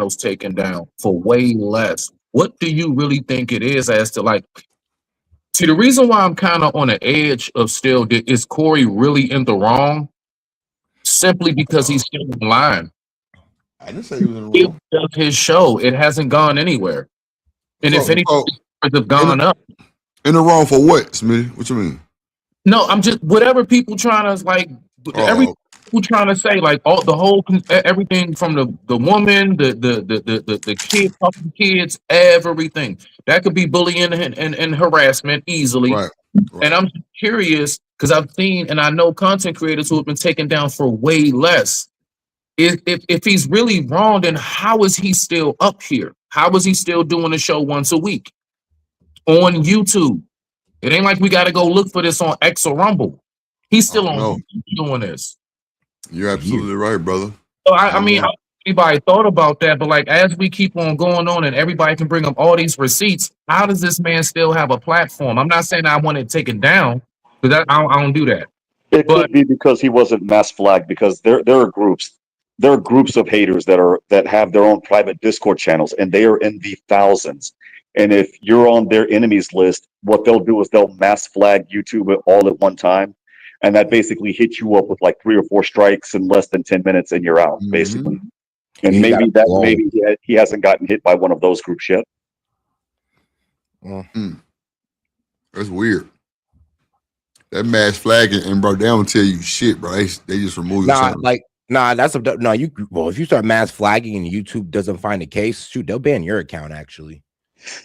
channels taken down for way less. What do you really think it is as to like, see, the reason why I'm kind of on the edge of still, is Corey really in the wrong? Simply because he's still online. I didn't say he was in the He wrong. does his show. It hasn't gone anywhere. And if anything, it have gone up. In the wrong for what, Smitty? What you mean? No, I'm just whatever people trying to like. Every people trying to say like all the whole everything from the woman, the kid, fucking kids, everything that could be bullying and harassment easily. Right. And I'm just curious because I've seen and I know content creators who have been taken down for way less. If he's really wrong, then how is he still up here? How is he still doing a show once a week on YouTube? It ain't like we got to go look for this on X or Rumble. He's still on doing this. You're absolutely right, brother. So I mean, anybody thought about that? But like, as we keep on going on, and everybody can bring up all these receipts, how does this man still have a platform? I'm not saying I want it taken down, because I don't do that. It could be because he wasn't mass flagged. Because there are groups of haters that have their own private Discord channels, and they are in the thousands. And if you're on their enemies list, what they'll do is they'll mass flag YouTube all at one time. And that basically hits you up with like 3 or 4 strikes in less than 10 minutes and you're out, basically. And maybe he hasn't gotten hit by one of those groups yet. That's weird. That mass flagging, and bro, they don't tell you shit, bro. They just remove your channel. If you start mass flagging and YouTube doesn't find a case, shoot, they'll ban your account actually.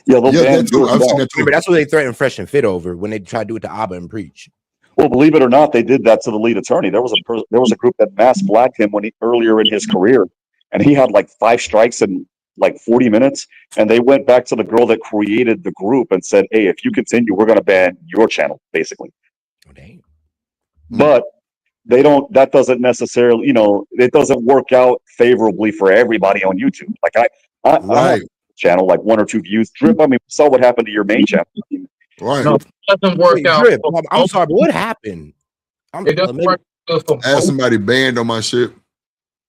Yeah, they'll ban your account. Remember, that's what they threatened Fresh and Fit over when they tried to do it to Abba and Preach. Well, believe it or not, they did that to the lead attorney. There was a group that mass flagged him earlier in his career, and he had like 5 strikes in like 40 minutes. And they went back to the girl that created the group and said, "Hey, if you continue, we're going to ban your channel," basically. But they don't. That doesn't necessarily, it doesn't work out favorably for everybody on YouTube. Like I have a channel like 1 or 2 views. Drip, I mean, saw what happened to your main channel. Right. No, it doesn't work out. Drip, I'm sorry, but what happened? It doesn't work. I had somebody banned on my shit.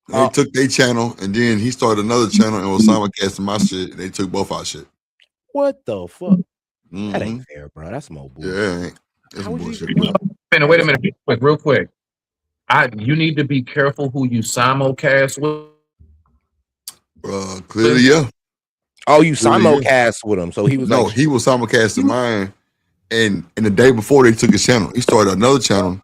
They took their channel, and then he started another channel and was simulcasting my shit. And they took both our shit. What the fuck? That ain't fair, bro. That's more bullshit. Yeah, that's bullshit. Wait a minute, real quick. You need to be careful who you simulcast with. Clearly, yeah. Oh, you simulcast with him, so he was he was simulcasting mine, and the day before they took his channel, he started another channel,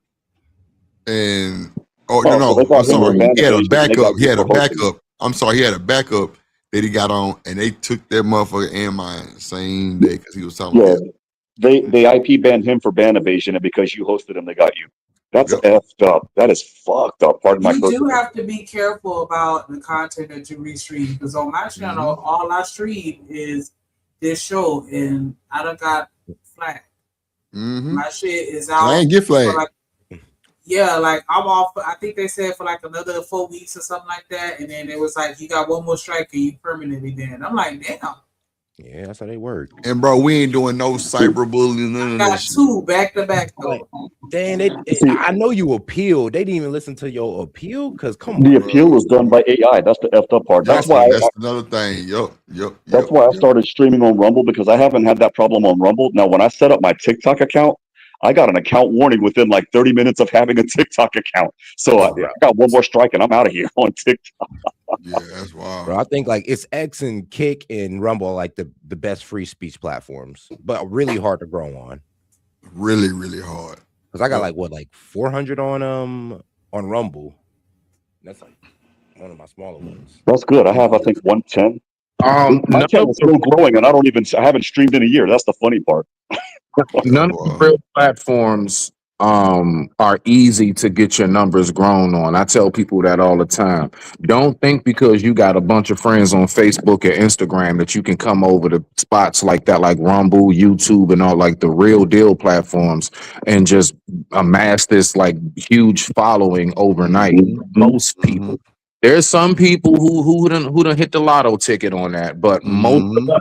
and he had a backup. He had a backup. I'm sorry, he had a backup that he got on, and they took that motherfucker and mine the same day because he was simulcasting. Yeah, they IP banned him for ban evasion, and because you hosted him, they got you. That's effed up. That is fucked up. Pardon my You do have to be careful about the content that you restream, because on my channel, all I stream is this show, and I done got flagged. My shit is out. I ain't get flagged. Like I'm off. I think they said for like another 4 weeks or something like that, and then it was like you got one more strike and you permanently banned. I'm like, damn. Yeah, that's how they work. And bro, we ain't doing no cyberbullying. None of that. Got 2 back to back. Damn, I know you appealed. They didn't even listen to your appeal because the appeal was done by AI. That's the effed up part. That's another thing. Yep. That's why I started streaming on Rumble, because I haven't had that problem on Rumble. Now, when I set up my TikTok account, I got an account warning within like 30 minutes of having a TikTok account. So I got one more strike and I'm out of here on TikTok. Yeah, that's wild. Bro, I think like it's X and Kick and Rumble like the best free speech platforms, but really hard to grow on. Really, really hard. Because I got like 400 on Rumble. That's like one of my smaller ones. That's good. I have, I think, 110. My channel's still growing, and I haven't streamed in a year. That's the funny part. None of the real platforms are easy to get your numbers grown on. I tell people that all the time. Don't think because you got a bunch of friends on Facebook or Instagram that you can come over to spots like that, like Rumble, YouTube, and all like the real deal platforms and just amass this like huge following overnight. Most people. There's some people who done hit the lotto ticket on that, but most of them,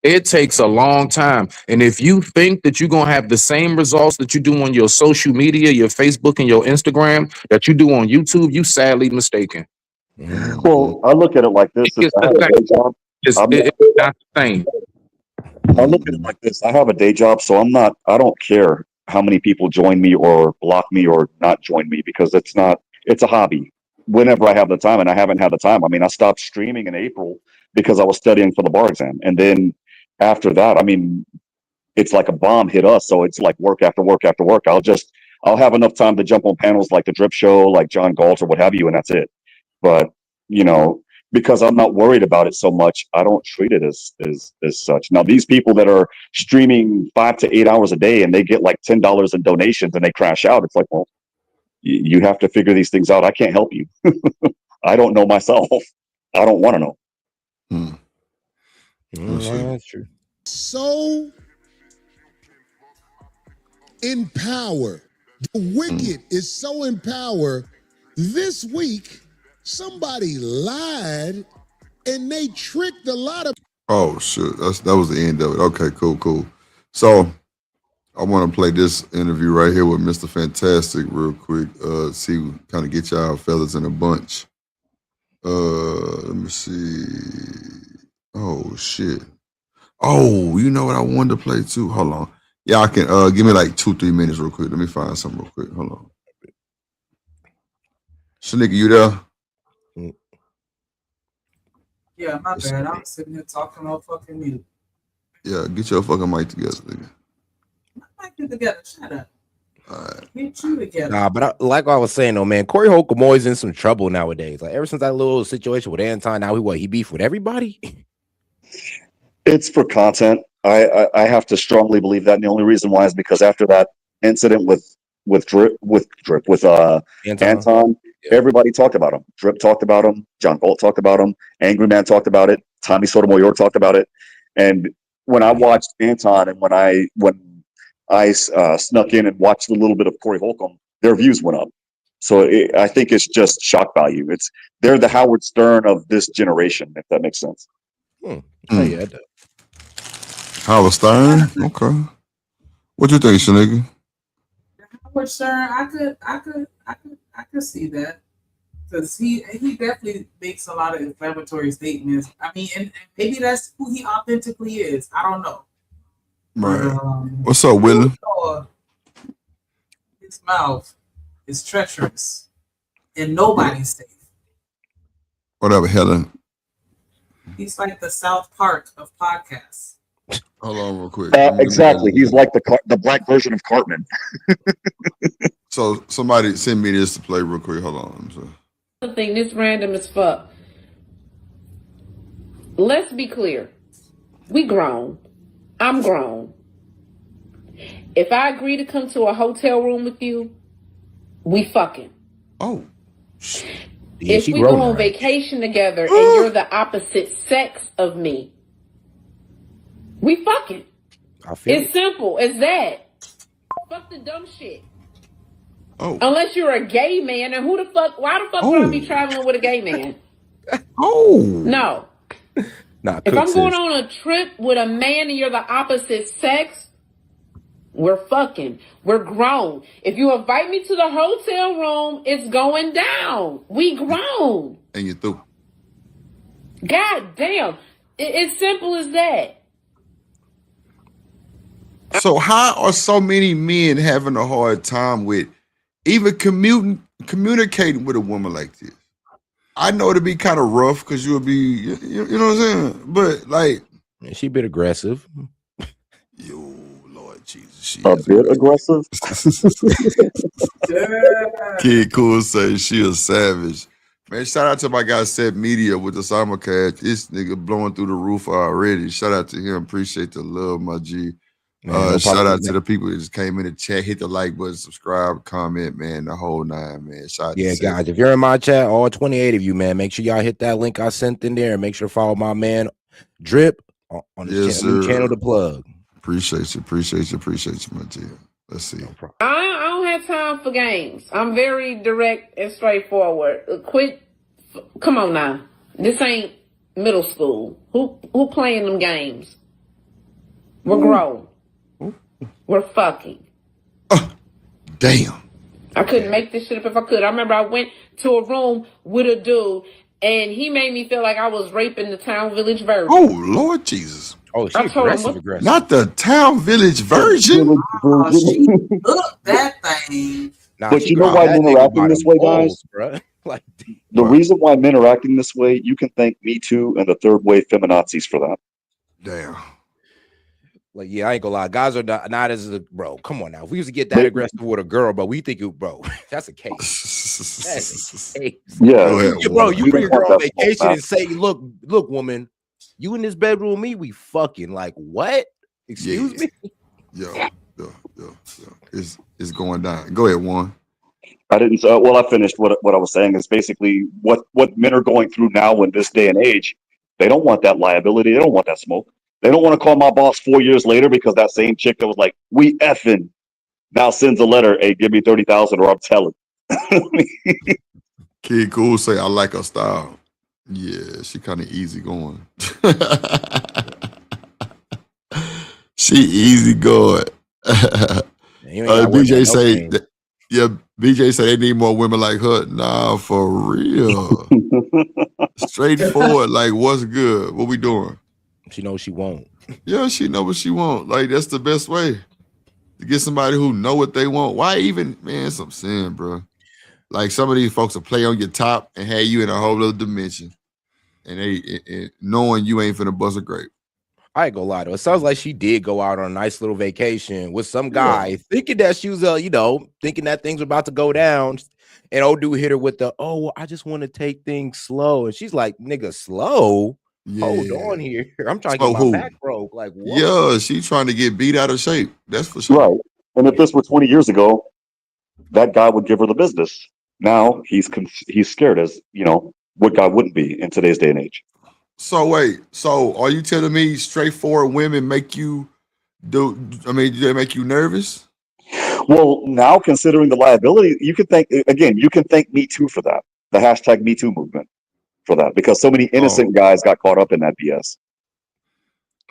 it takes a long time. And if you think that you're going to have the same results that you do on your social media, your Facebook and your Instagram, that you do on YouTube, you sadly mistaken. Well, I look at it like this: It's I have the a same. day job. It's not the same. I look at it like this: I have a day job, so I'm not. I don't care how many people join me or block me or not join me because it's not. It's a hobby. Whenever I have the time, and I haven't had the time. I mean, I stopped streaming in April because I was studying for the bar exam, and then after that, I mean, it's like a bomb hit us. So it's like work after work after work. I'll have enough time to jump on panels like the Drip Show, like John Galt or what have you, and that's it. But you know, because I'm not worried about it so much, I don't treat it as such. Now, these people that are streaming 5 to 8 hours a day and they get like $10 in donations and they crash out, it's like, well, you have to figure these things out. I can't help you. I don't know myself. I don't want to know. That's true. So in power, the wicked is so in power. This week, somebody lied and they tricked a lot of. Oh shit, that was the end of it. Okay, cool. So I want to play this interview right here with Mr. Fantastic real quick. See, kind of get y'all fellas in a bunch. Let me see. Oh shit. Oh, you know what I wanted to play too? Hold on. Yeah, I can give me like 2-3 minutes real quick. Let me find something real quick. Hold on. Shanika, you there? Yeah, my bad. I'm sitting here talking on fucking mute. Yeah, get your fucking mic together, nigga. My mic is together. Shut up. All right. Get you together. Nah, but like I was saying though, man, Corey Holcomb always in some trouble nowadays. Like ever since that little situation with Anton, now he beef with everybody. It's for content. I have to strongly believe that, and the only reason why is because after that incident with Anton, everybody talked about him. Drip talked about him. John Bolt talked about him. Angry Man talked about it. Tommy Sotomayor talked about it. And when I watched Anton and when I snuck in and watched a little bit of Corey Holcomb, their views went up. So I think it's just shock value. They're the Howard Stern of this generation, if that makes sense. Oh yeah, it does. Howard Stern? Okay. What you think, Shanika? Howard Stern, I could see that. Because he definitely makes a lot of inflammatory statements. I mean, and maybe that's who he authentically is. I don't know. Right. But, what's up, Willie? His mouth is treacherous, and nobody's safe. Whatever, Helen. He's like the South Park of podcasts. Hold on, real quick. Exactly. He's like the black version of Cartman. So somebody send me this to play real quick. Hold on. I think this random as fuck. Let's be clear. We grown. I'm grown. If I agree to come to a hotel room with you, we fucking. Oh. Yeah, if we go on vacation together and you're the opposite sex of me, we fucking. It's simple as that. Fuck the dumb shit. Oh. Unless you're a gay man, and why the fuck would I be traveling with a gay man? No. Nah, if I'm going on a trip with a man and you're the opposite sex, we're fucking. We're grown. If you invite me to the hotel room, it's going down. We grown. And you through. God damn. It's simple as that. So how are so many men having a hard time with even communicating with a woman like this? I know it'd be kind of rough because you'll be, you know what I'm saying? But like, she a bit aggressive. Yo, Lord Jesus, she a bit aggressive. Kid Cool says she a savage. Man, shout out to my guy Set Media with the simulcast. This nigga blowing through the roof already. Shout out to him. Appreciate the love, my G. Shout out to the people that just came in the chat, hit the like button, subscribe, comment, man, the whole nine, man. Shout out to guys, if you're in my chat, all 28 of you, man, make sure y'all hit that link I sent in there and make sure to follow my man Drip on his new channel to plug. Appreciate you, my G. Let's see. I don't have time for games. I'm very direct and straightforward. Come on now. This ain't middle school. Who playing them games? We're grown. We're fucking. Damn. I couldn't make this shit up if I could. I remember I went to a room with a dude and he made me feel like I was raping the town village virgin. Oh Lord Jesus! Oh, she aggressive. Not the town village virgin. She took that thing. Nah, but you know why men are acting this way, guys? Like, the reason why men are acting this way, you can thank Me Too and the third wave feminazis for that. Damn. Like, yeah, I ain't gonna lie. Guys are not as bro. Come on now. If we used to get that aggressive with a girl, but we think bro, that's a case. That's a case. Yeah, bro, you bring a girl on vacation and say, look, woman, you in this bedroom with me, we fucking like what? Excuse me? Yeah. It's going down. Go ahead, Juan. I didn't. Well, I finished. What I was saying is basically what men are going through now in this day and age. They don't want that liability. They don't want that smoke. They don't want to call my boss 4 years later because that same chick that was like, "We effing," now sends a letter. Hey, give me 30,000 or I'm telling. Kid Cool say I like her style. Yeah, she kind of easy going. She easy going. BJ say, BJ say they need more women like her. Nah, for real. Straightforward. Like, what's good? What we doing? She knows she won't. Yeah, she know what she want. Like, that's the best way to get somebody who know what they want. Why even, man, some sin, bro. Like, some of these folks will play on your top and have you in a whole other dimension. And they knowing you ain't finna bust a grape. I ain't gonna lie though. It sounds like she did go out on a nice little vacation with some guy, thinking that she was, thinking that things were about to go down. And old dude hit her with the, oh, well, I just want to take things slow. And she's like, nigga, slow? Yeah. Hold on here. I'm trying to get my back broke. Like, what? Yeah, she's trying to get beat out of shape. That's for sure. Right. And if this were 20 years ago, that guy would give her the business. Now he's scared, as what guy wouldn't be in today's day and age. So wait, are you telling me straightforward women make you do they make you nervous? Well, now considering the liability, you can thank Me Too for that. The hashtag Me Too movement for that, because so many innocent guys got caught up in that BS.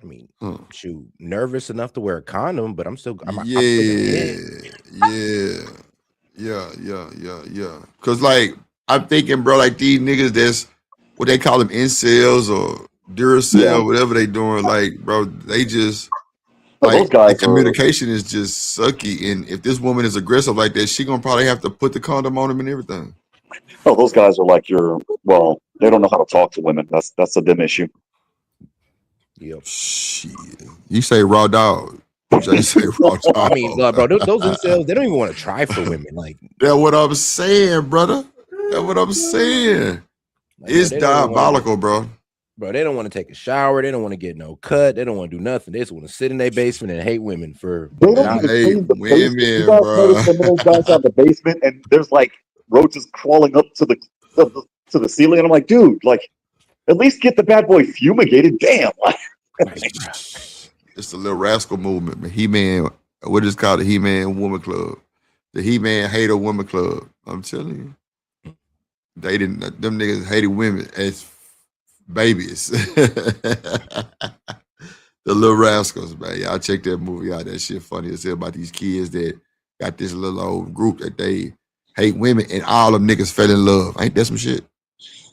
I mean, shoot, nervous enough to wear a condom, but I'm still yeah. Cause like I'm thinking, bro, like these niggas that's what they call them incels or Duracell, whatever they doing, like, bro, they just like the communication is just sucky. And if this woman is aggressive like that, she gonna probably have to put the condom on him and everything. Oh, those guys are like they don't know how to talk to women. That's a them issue. Yep. Shit. You say raw dog. You say raw dog. I mean, bro, those incels, they don't even want to try for women. Like, that's what I'm saying, brother. That's what I'm saying. Like, it's diabolical, bro. Bro, they don't want to take a shower. They don't want to get no cut. They don't want to do nothing. They just want to sit in their basement and hate women for. They don't even clean the basement. You guys notice some of those guys have the basement and there's like roaches crawling up to the ceiling, and I'm like, dude, like, at least get the bad boy fumigated. Damn. It's the Little Rascal movement, man. He-Man, what is called the He-Man Woman Club, the He-Man Hater Woman Club. I'm telling you. Them niggas hated women as babies. The Little Rascals, man. Y'all check that movie out. That shit funny as hell about these kids that got this little old group that they hate women and all them niggas fell in love. Ain't that some shit?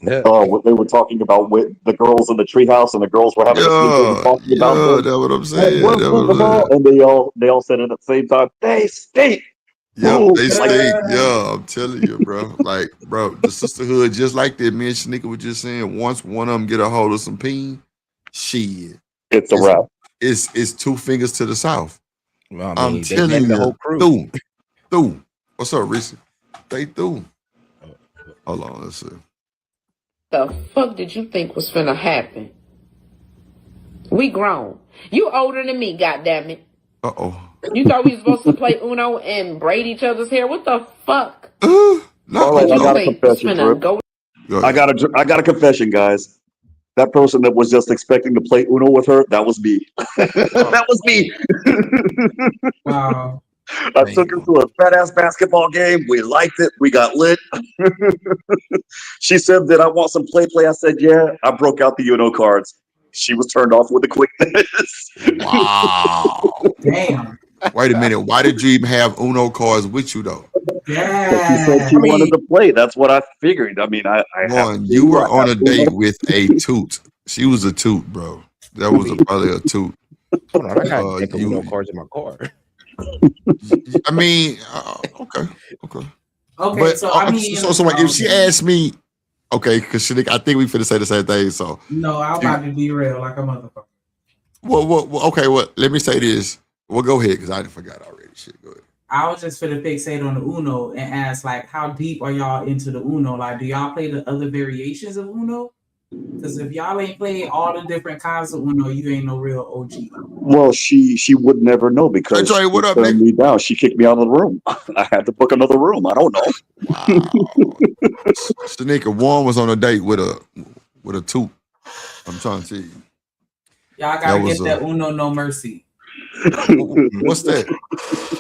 Yeah. What they were talking about with the girls in the treehouse, and the girls were having a talking about that's what I'm saying. And they all said it at the same time, they stink. Yep, they stink. Yeah, I'm telling you, bro. Like, bro, the sisterhood just like that. Me and Shanika were just saying, once one of them get a hold of some peen, shit, it's a wrap. It's 2 fingers to the south. Well, I mean, I'm telling you, the whole crew. Through. What's up, Reese? They through. Hold on, let's see. The fuck did you think was finna happen? We grown. You older than me, goddammit. Uh-oh. You thought we were supposed to play Uno and braid each other's hair? What the fuck? All right, I got a confession. I got a confession, guys. That person that was just expecting to play Uno with her, that was me. That was me. Wow. I took her to a fat ass basketball game. We liked it. We got lit. She said, "Did I want some play?" I said, "Yeah." I broke out the Uno cards. She was turned off with the quickness. Wow. Damn. Wait a minute. Why did you even have Uno cards with you though? But she said she wanted to play. That's what I figured. I mean, I have to You were on have a date with a toot. She was a toot, bro. That was probably a toot. Hold on, I got deck of Uno cards in my car. I mean, okay. But so I mean, so like if she asked me, okay, because I think we finna say the same thing. So no, I'm about to be real like a motherfucker. Well, okay. Well, let me say this. Well, go ahead because I forgot already. Shit, go ahead. I was just finna fixate on the Uno and ask, like, how deep are y'all into the Uno? Like, do y'all play the other variations of Uno? Because if y'all ain't played all the different kinds of Uno, you ain't no real OG. Well, she would never know because Trey, what up, turned me down. She kicked me out of the room. I had to book another room. I don't know. Wow. Shanika, one was on a date with a toot. I'm trying to tell you. Y'all gotta get that Uno No Mercy. What's that?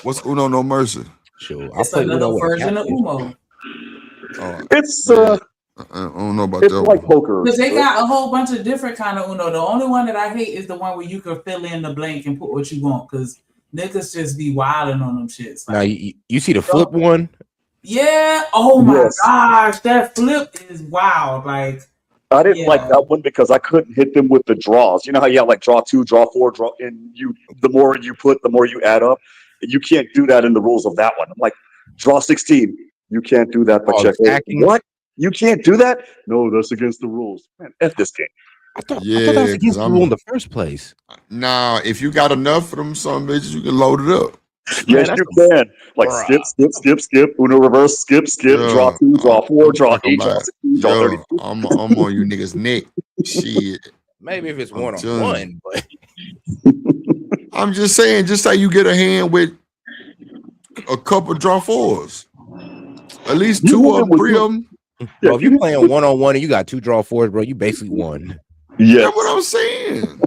What's Uno No Mercy? Sure, it's another version of Uno. It's I don't know about it's that. Like poker. Because they got a whole bunch of different kind of Uno. The only one that I hate is the one where you can fill in the blank and put what you want. Because niggas just be wilding on them shits. Like, now you see the flip one? Yeah. Oh my gosh, that flip is wild. Like, I didn't like that one because I couldn't hit them with the draws. You know how you have like draw 2, draw 4, draw, and the more you put, the more you add up. You can't do that in the rules of that one. I'm like, draw 16. You can't do that, but check. What? You can't do that? No, that's against the rules. Man, F this game. I thought that was against the rule in the first place. Nah, if you got enough of them some bitches, you can load it up. Yes, you can. Like skip, Uno reverse, skip, draw 2, draw 4, draw 8, draw 16, draw 32. I'm on you niggas' neck. Shit. Maybe if it's one-on-one, but I'm just saying, just say you get a hand with a couple draw 4s. At least 2 of them, 3 of them. Bro, if you're playing one-on-one and you got 2 draw 4s, bro, you basically won. Yeah, that's what I'm saying.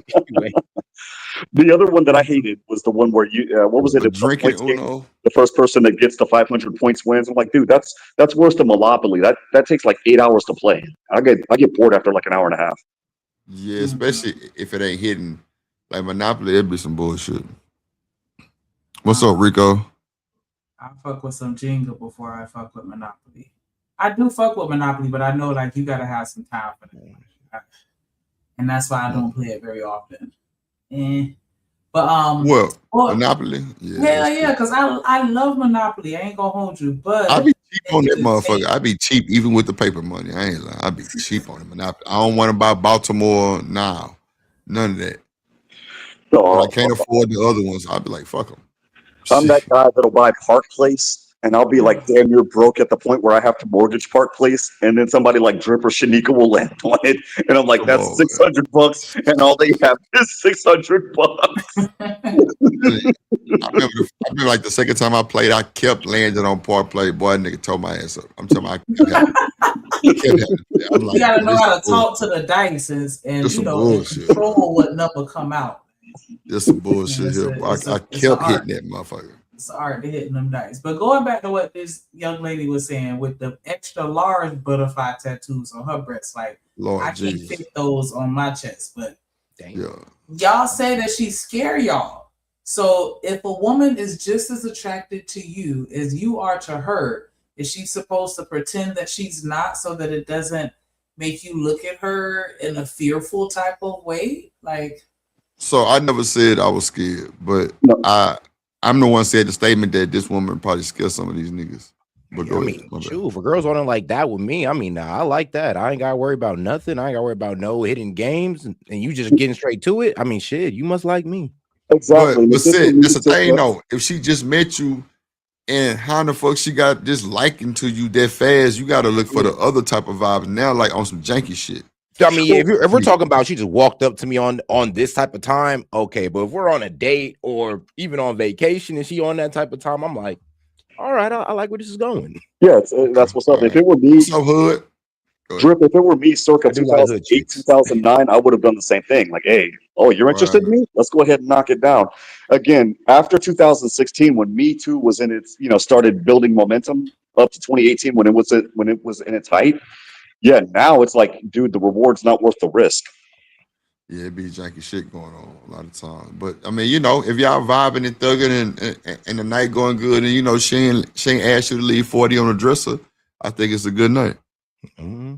The other one that I hated was the one where you what was it? Drinking Uno. The first person that gets to 500 points wins. I'm like, dude, that's worse than Monopoly. That takes like 8 hours to play. I get bored after like an hour and a half. Yeah, especially if it ain't hidden. Like Monopoly, it'd be some bullshit. What's up, Rico? I fuck with some Jenga before I fuck with Monopoly. I do fuck with Monopoly, but I know like you gotta have some time for that. And that's why I don't play it very often. But Monopoly? Yeah, because I love Monopoly. I ain't gonna hold you, but I be cheap on that motherfucker. I be cheap even with the paper money. I ain't lying. I be cheap on the Monopoly. I don't want to buy Baltimore now. None of that. But I can't afford the other ones. I'll be like, fuck them. I'm that guy that'll buy Park Place, and I'll be like damn near broke at the point where I have to mortgage Park Place, and then somebody like Drip or Shanika will land on it, and I'm like, that's $600, and all they have is $600. I remember like the second time I played, I kept landing on Park Play. Boy, that nigga tore my ass up. I'm talking about I'm like, you gotta know how to talk to the dice and you know control what number come out. There's some bullshit here. I kept hitting that motherfucker. It's art to hitting them dice. But going back to what this young lady was saying with the extra large butterfly tattoos on her breasts, like I can't fit those on my chest, but y'all say that she scare y'all. So if a woman is just as attracted to you as you are to her, is she supposed to pretend that she's not so that it doesn't make you look at her in a fearful type of way? Like, so I never said I was scared, but I'm the one said the statement that this woman probably scared some of these niggas. But I mean, shoot, for girls on it like that with me, I mean, I like that. I ain't gotta worry about nothing. I ain't gotta worry about no hidden games, and you just getting straight to it. I mean, shit, you must like me. Exactly. But Sid, that's the thing though. If she just met you and how the fuck she got this liking to you that fast, you gotta look for the other type of vibes now, like on some janky shit. I mean, if we're talking about she just walked up to me on this type of time, okay. But if we're on a date or even on vacation and she on that type of time, I'm like, all right, I like where this is going. Yeah, that's what's up. If it were me, so hood. Drip, if it were me circa 2008, 2009, I would have done the same thing. Like, hey, you're interested in me? Let's go ahead and knock it down. Again, after 2016, when Me Too was in its, started building momentum up to 2018 when it was in its height. Yeah, now it's like, dude, the reward's not worth the risk. Yeah, it be janky shit going on a lot of times. But I mean, you know, if y'all vibing and thugging and the night going good, and you know she ain't asked you to leave 40 on the dresser, I think it's a good night. Mm-hmm.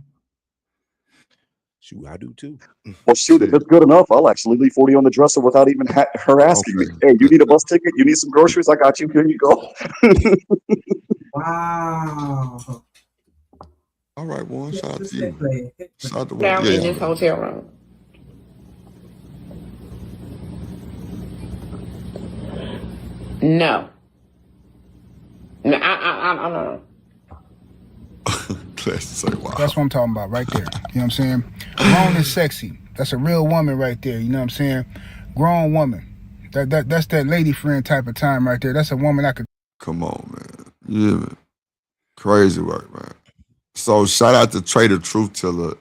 Shoot, I do too. Well, shoot, if it's good enough, I'll actually leave 40 on the dresser without even her asking me. Hey, you need a bus ticket? You need some groceries? I got you. Here you go. Wow. All right, Warren. Shout out to you. Shout out to Warren. Down in this hotel room. No. No, I don't know. That's what I'm talking about right there. You know what I'm saying? Grown is sexy. That's a real woman right there. You know what I'm saying? Grown woman. That's that lady friend type of time right there. That's a woman I could. Come on, man. Yeah, man. Crazy work, man. So shout out to Trader Truth Teller.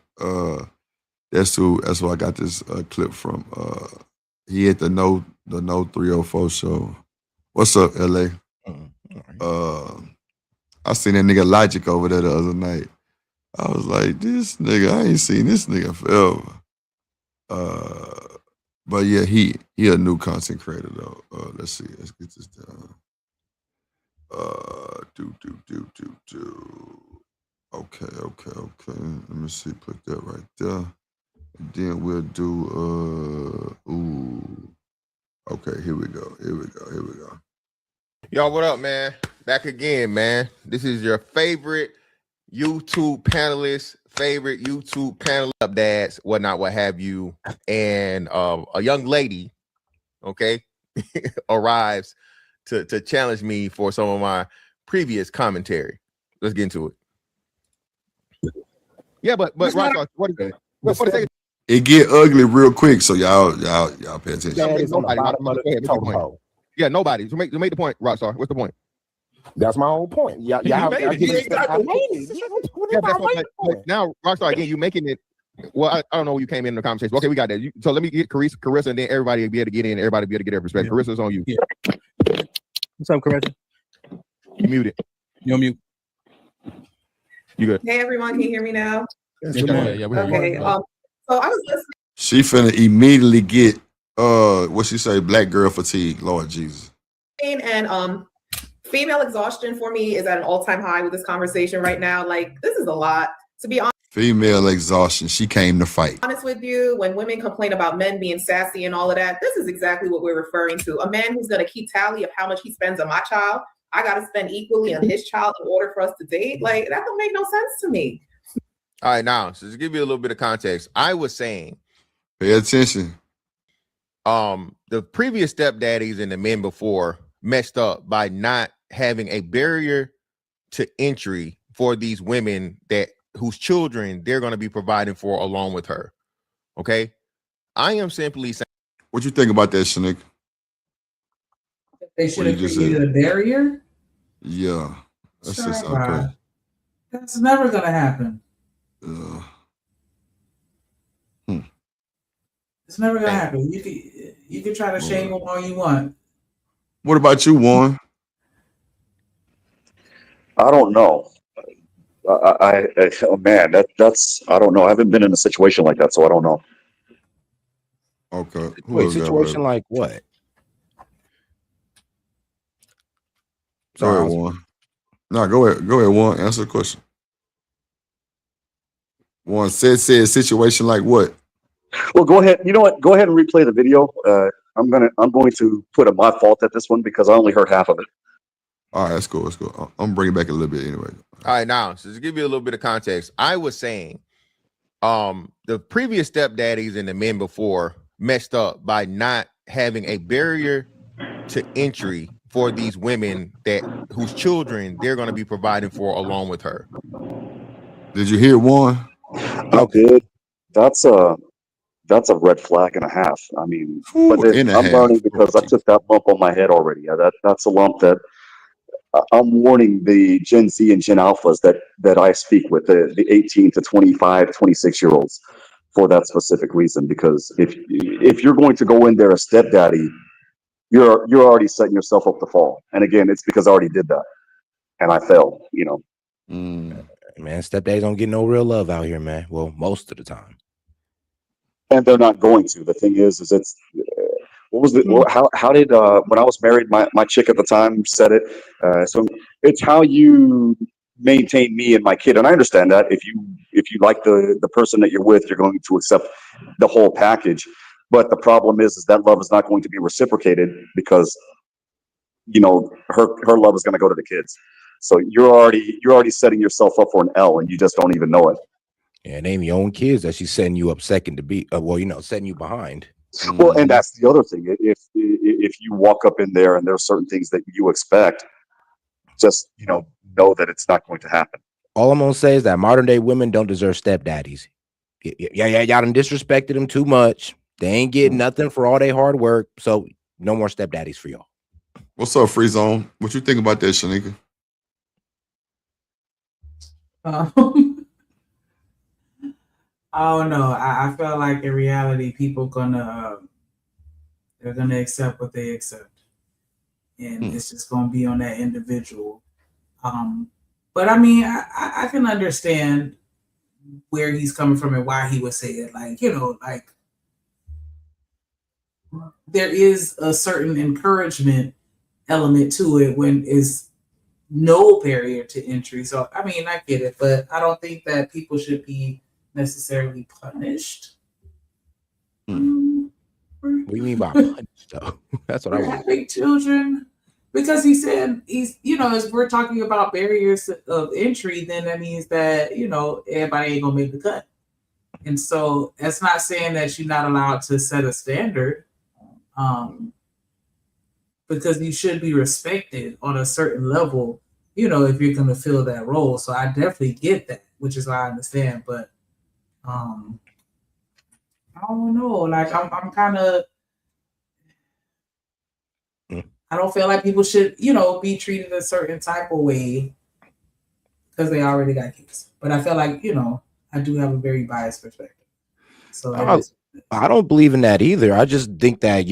That's who I got this clip from. He at the No 304 show. What's up, LA? I seen that nigga Logic over there the other night. I was like, this nigga, I ain't seen this nigga forever. But yeah, he a new content creator though. Let's see, let's get this down. Okay. Let me see, put that right there. And then we'll do okay, here we go. Y'all, what up, man? Back again, man. This is your favorite YouTube panelist, favorite YouTube panel up dads, whatnot, what have you. And a young lady, okay, arrives to challenge me for some of my previous commentary. Let's get into it. Yeah, but Rockstar, what is it? It get ugly real quick, so y'all pay attention. Nobody. To make the point, Rockstar. What's the point? That's my own point. Yeah. Now, Rockstar, again, you making it. Well, I don't know when you came in the conversation. Okay, we got that. So let me get Carissa, and then everybody will be able to get in. Everybody will be able to get their perspective. Yeah. Carissa's on you. Yeah. What's up, Carissa? You muted. You're on mute. You good? Hey, everyone. Can you hear me now? Yes, yeah. Okay. So I was listening. She finna immediately get what she say, black girl fatigue. Lord Jesus. And female exhaustion for me is at an all-time high with this conversation right now. Like, this is a lot. To be honest. Female exhaustion. She came to fight. Honest with you, when women complain about men being sassy and all of that, this is exactly what we're referring to. A man who's going to keep tally of how much he spends on my child. I got to spend equally on his child in order for us to date. Like, that don't make no sense to me. All right, now, so to give you a little bit of context, I was saying, pay attention. The previous stepdaddies and the men before messed up by not having a barrier to entry for these women whose children they're going to be providing for along with her. Okay, I am simply saying. What you think about that, Shanik? They should have created a barrier. Yeah, that's just okay. That's never gonna happen. It's never gonna happen. You can try to shame them all you want. What about you, Warren? I don't know. Man, that's I don't know. I haven't been in a situation like that, so I don't know. Okay. Wait, situation like what? Go ahead, Warren. No, go ahead, Warren. Answer the question. Warren said situation like what? Well, go ahead. You know what? Go ahead and replay the video. I'm going to put a my fault at this one because I only heard half of it. All right, that's cool. Let's go. I'm bringing back a little bit anyway. All right, now, so to give you a little bit of context, I was saying the previous stepdaddies and the men before messed up by not having a barrier to entry for these women whose children they're going to be providing for along with her. Did you hear Warren? I did. That's a red flag and a half. I mean, but I'm learning because I took that lump on my head already. That's a lump that I'm warning the Gen Z and Gen Alphas that I speak with, the 18 to 25, 26-year-olds for that specific reason. Because if you're going to go in there as stepdaddy, you're already setting yourself up to fall. And again, it's because I already did that and I failed, you know. Man, stepdaddies don't get no real love out here, man. Well, most of the time. and they're not going to. The thing is it's what was the how did when I was married, my chick at the time said it. So it's how you maintain me and my kid, and I understand that if you like the person that you're with, you're going to accept the whole package. But the problem is that love is not going to be reciprocated because her love is going to go to the kids. So you're already setting yourself up for an L, and you just don't even know it. Yeah, name your own kids that she's setting you up second to be. Setting you behind. Well, and that's the other thing. If you walk up in there and there are certain things that you expect, just know that it's not going to happen. All I'm gonna say is that modern day women don't deserve stepdaddies. Yeah, y'all done disrespected them too much. They ain't getting nothing for all their hard work. So no more stepdaddies for y'all. What's up, Free Zone? What you think about that, Shanika? I don't know. I feel like in reality, people they're gonna accept what they accept, and it's just gonna be on that individual. But I mean, I can understand where he's coming from and why he would say it. Like there is a certain encouragement element to it when it's no barrier to entry. So I mean, I get it, but I don't think that people should be necessarily punished. What do you mean by punished though? That's what I want. Having children, because he said he's as we're talking about barriers of entry, then that means that everybody ain't gonna make the cut. And so that's not saying that you're not allowed to set a standard, because you should be respected on a certain level, if you're gonna fill that role. So I definitely get that, which is why I understand. But I don't know. Like I'm kind of. I don't feel like people should, be treated a certain type of way because they already got kids. But I feel like, I do have a very biased perspective. So I don't believe in that either. I just think that,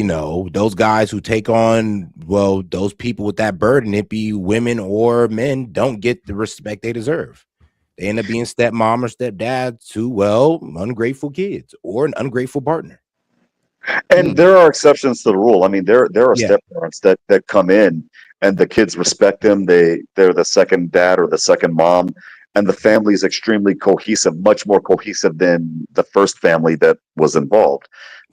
those guys who take on, those people with that burden, it be women or men, don't get the respect they deserve. They end up being stepmom or stepdad to, ungrateful kids or an ungrateful partner. And there are exceptions to the rule. I mean, there are step parents that come in and the kids respect them. They're the second dad or the second mom, and the family is extremely cohesive, much more cohesive than the first family that was involved.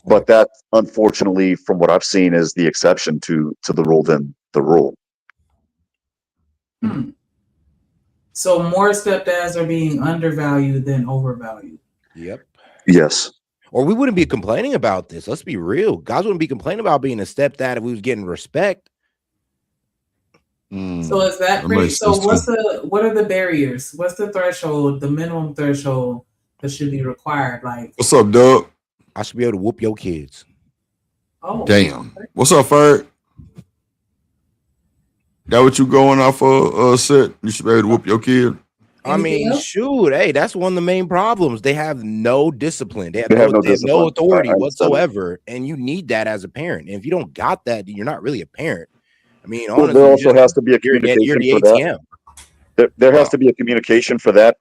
But that, unfortunately, from what I've seen, is the exception to the rule than the rule. So more stepdads are being undervalued than overvalued. Yep. Yes. Or we wouldn't be complaining about this. Let's be real. Guys wouldn't be complaining about being a stepdad if we was getting respect. So is that pretty? So what are the barriers? What's the threshold, the minimum threshold that should be required? Like, what's up, Doug? I should be able to whoop your kids. Oh, damn. What's up, Ferg? That what you going off of, S.E.T? You should be able to whoop your kid. I mean, shoot, hey, that's one of the main problems. They have no discipline. They have no authority whatsoever, and you need that as a parent. And if you don't got that, you're not really a parent. I mean, honestly, there also has to be a communication for that. There has to be a communication for that,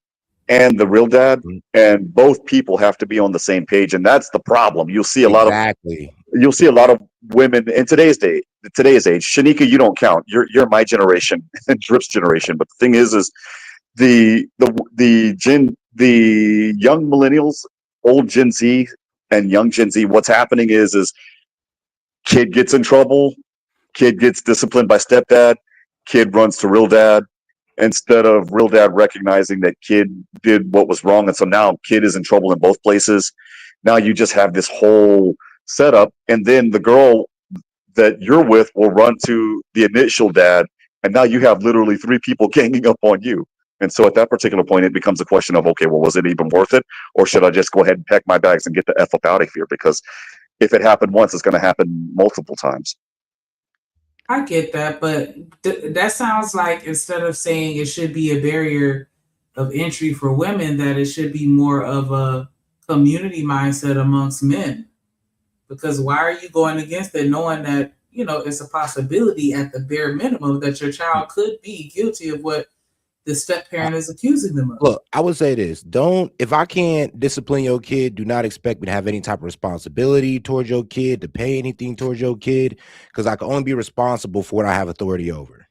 and the real dad, and both people have to be on the same page, and that's the problem. You'll see a lot of women in today's age. Shanika, you don't count. You're my generation and Drip's generation. But the thing is the young millennials, old Gen Z, and young Gen Z. What's happening is kid gets in trouble, kid gets disciplined by stepdad, kid runs to real dad, instead of real dad recognizing that kid did what was wrong, and so now kid is in trouble in both places. Now you just have this whole setup, and then the girl that you're with will run to the initial dad, and now you have literally 3 people ganging up on you. And so at that particular point, it becomes a question of, okay, well, was it even worth it? Or should I just go ahead and pack my bags and get the F up out of here? Because if it happened once, it's going to happen multiple times. I get that, but that sounds like instead of saying it should be a barrier of entry for women, that it should be more of a community mindset amongst men. Because why are you going against it, knowing that, it's a possibility at the bare minimum that your child could be guilty of what the step parent is accusing them of. Look, I would say this: if I can't discipline your kid, do not expect me to have any type of responsibility towards your kid, to pay anything towards your kid, because I can only be responsible for what I have authority over.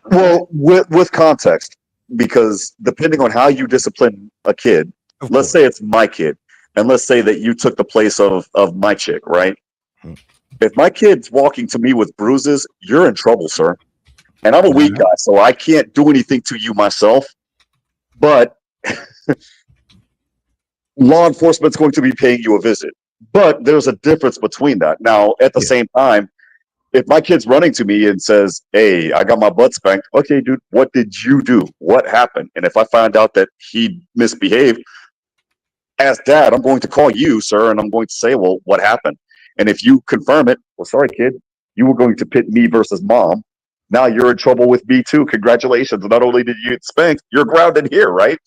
Well, with context, because depending on how you discipline a kid, let's say it's my kid, and let's say that you took the place of my chick, right? If my kid's walking to me with bruises, you're in trouble, sir. And I'm a weak guy, so I can't do anything to you myself. But law enforcement's going to be paying you a visit. But there's a difference between that. Now, at the same time, if my kid's running to me and says, "Hey, I got my butt spanked," okay, dude, what did you do? What happened? And if I find out that he misbehaved, as dad, I'm going to call you, sir, and I'm going to say, "Well, what happened?" And if you confirm it, well, sorry, kid, you were going to pit me versus mom. Now you're in trouble with me too. Congratulations. Not only did you get spanked, you're grounded here, right?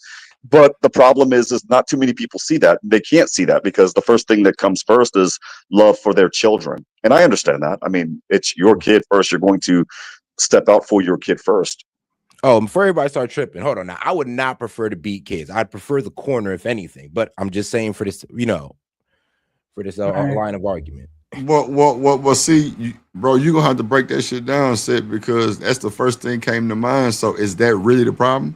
But the problem is not too many people see that. They can't see that because the first thing that comes first is love for their children. And I understand that. I mean, it's your kid first. You're going to step out for your kid first. Oh, before everybody start tripping, hold on. Now, I would not prefer to beat kids. I'd prefer the corner, if anything. But I'm just saying for this, for this line of argument. Well, see, bro, you're going to have to break that shit down, Sid, because that's the first thing came to mind. So is that really the problem?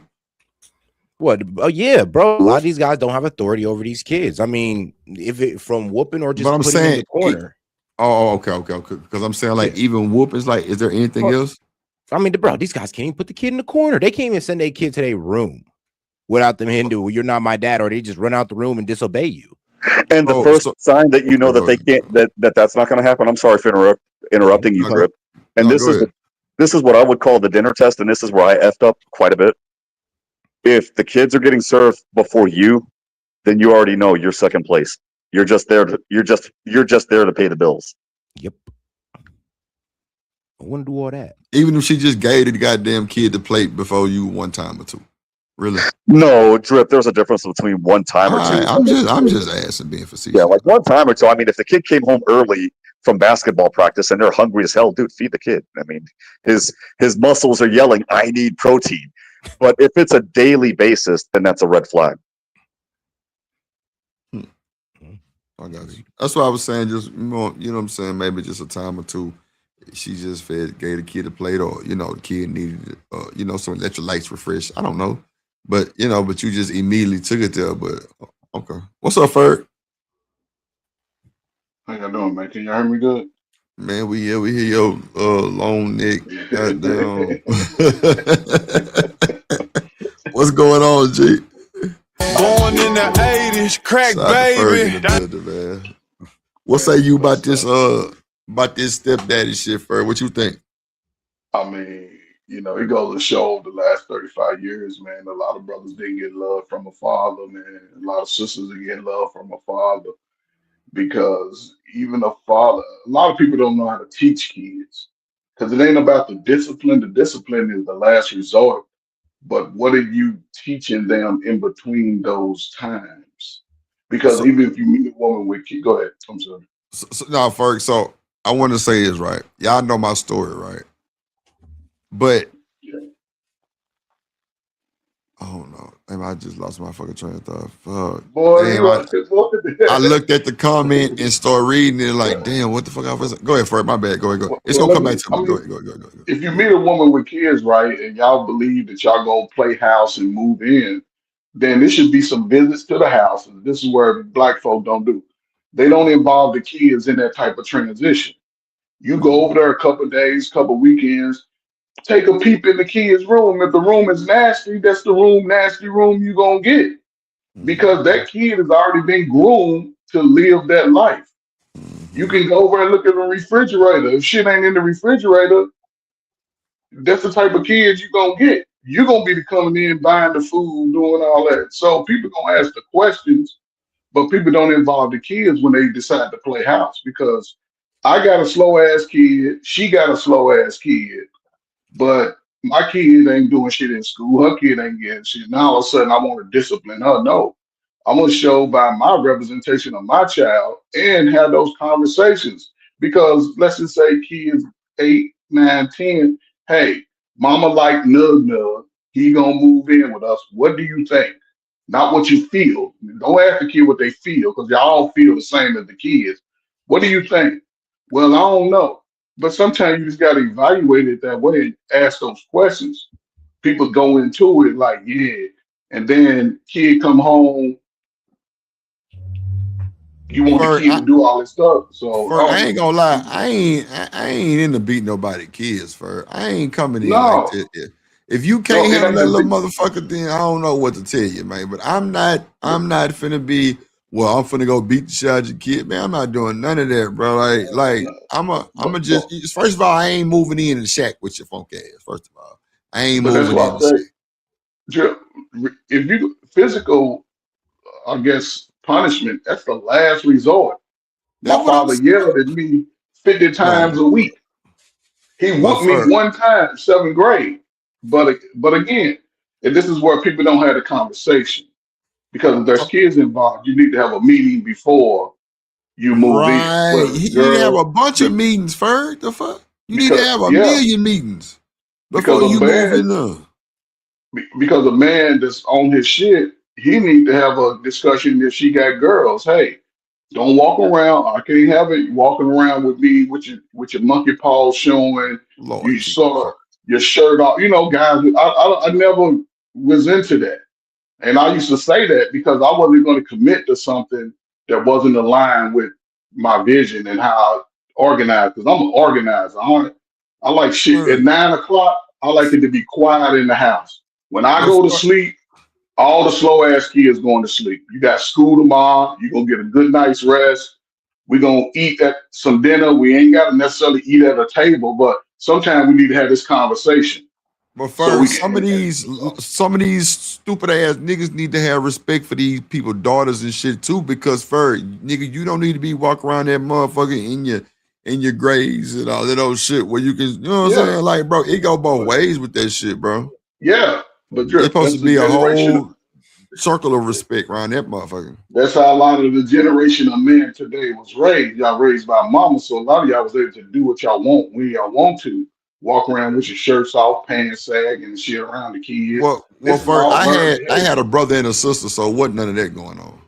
What? Oh, yeah, bro. A lot of these guys don't have authority over these kids. I mean, if it from whooping or just putting them in the corner. Okay. Because I'm saying, like, even whoopings, like, is there anything else? I mean, bro, these guys can't even put the kid in the corner. They can't even send their kid to their room without them Hindu. Well, you're not my dad, or they just run out the room and disobey you. And the first sign that you know that they can't, that's not going to happen. I'm sorry for interrupting you, Grip. And this is what I would call the dinner test, and this is where I effed up quite a bit. If the kids are getting served before you, then you already know you're second place. You're just there to you're just there to pay the bills. Yep. I wouldn't do all that. Even if she just gave the goddamn kid the plate before you one time or two. Really? No, Drip, there's a difference between one time or two. I'm just asking, being facetious. Yeah, like one time or two. I mean, if the kid came home early from basketball practice and they're hungry as hell, dude, feed the kid. I mean, his muscles are yelling, "I need protein." But if it's a daily basis, then that's a red flag. I got you. That's what I was saying. Just more, you know what I'm saying? Maybe just a time or two. She just gave the kid a plate, or the kid needed, some electrolytes refresh. I don't know, but but you just immediately took it there. But okay, what's up, Ferg? How y'all doing, man? Can y'all hear me good? Man, we hear your long neck. Goddamn. What's going on, G? Born in the 80s, crack baby. Man. What say you about this stepdaddy shit, Ferg? What you think? I mean, it goes to show the last 35 years, man, a lot of brothers didn't get love from a father, man. A lot of sisters didn't get love from a father. Because even a father, a lot of people don't know how to teach kids. Because it ain't about the discipline. The discipline is the last resort. But what are you teaching them in between those times? Because even if you meet a woman with kids, go ahead. I'm sorry. No, Ferg, so I want to say this, right? Y'all know my story, right? But oh no, maybe I just lost my fucking train of thought. Fuck. Boy, I looked at the comment and started reading it like, damn, what the fuck I was. Go ahead, Ferg. My bad. Go ahead. It's gonna come back to me. Go ahead. If you meet a woman with kids, right, and y'all believe that y'all gonna play house and move in, then there should be some visits to the house. And this is where black folk don't do. They don't involve the kids in that type of transition. You go over there a couple of days, couple of weekends, take a peep in the kid's room. If the room is nasty, that's the nasty room you're gonna get. Because that kid has already been groomed to live that life. You can go over and look at the refrigerator. If shit ain't in the refrigerator, that's the type of kids you're gonna get. You're gonna be coming in, buying the food, doing all that. So people gonna ask the questions, but people don't involve the kids when they decide to play house. Because I got a slow ass kid, she got a slow ass kid, but my kid ain't doing shit in school. Her kid ain't getting shit. Now all of a sudden I want to discipline her. No, I'm gonna show by my representation of my child and have those conversations. Because let's just say kids 8, 9, 10, hey, mama like nug nug. he gonna move in with us. What do you think? Not what you feel. Don't ask the kid what they feel, because y'all all feel the same as the kids. What do you think? Well, I don't know. But sometimes you just gotta evaluate it that way and ask those questions. People go into it like, yeah, and then kid come home, you want the Ferg, kid to do all this stuff. So I I don't ain't know. gonna lie. I ain't into beating nobody kids, Ferg. I ain't coming in like No, this. If you no, can't it handle ain't that the little big. motherfucker, then I don't know what to tell you, man. But I'm not finna be, well, I'm finna go beat the shit out of your kid. Man, I'm not doing none of that, bro. Like I'm But, a just, first of all, I ain't moving in the shack with your funk ass. First of all, I ain't but that's moving why in I the say, shack. if you physical, I guess punishment, that's the last resort. That's My what I'm father saying. yelled at me 50 times No, a week. He but whooped me Ferg, one time, seventh grade. But again, and this is where people don't have the conversation, because if there's kids involved, you need to have a meeting before you move in. right. Whether it's You need to have a girl, bunch of meetings, Ferg. The fuck? You need to because have a yeah, million meetings because before a you move man in there. because a man that's on his shit, he need to have a discussion if she got girls. Hey, don't walk around. I can't have it walking around with me with your monkey paws showing. Lord You Jesus. sort of your shirt off. You know, guys. I never was into that, and I used to say that because I wasn't going to commit to something that wasn't aligned with my vision and how I organized. Because I'm an organizer. I like shit at Ferg, 9 o'clock. I like it to be quiet in the house. When I but go to Ferg, sleep, all the slow ass kids going to sleep. You got school tomorrow. You're gonna get a good night's rest. We're gonna eat at some dinner. We ain't gotta necessarily eat at a table, but sometimes we need to have this conversation but so Ferg, we can some of these stupid ass niggas need to have respect for these people, daughters and shit too. Because Ferg, nigga, you don't need to be walking around that motherfucker in your grades and all that old shit where you can, you know what I'm yeah. saying? Like, bro, it go both But ways with that shit, bro. yeah, but It's Drip, supposed to that's the be a generation. whole circle of respect around that motherfucker. That's how a lot of the generation of men today was raised. Y'all raised by mama, so a lot of y'all was able to do what y'all want when y'all want to. Walk around with your shirts off, pants sag, and shit around the kids. Well, This is Ferg, all learned I behavior. had a brother and a sister, so wasn't none of that going on.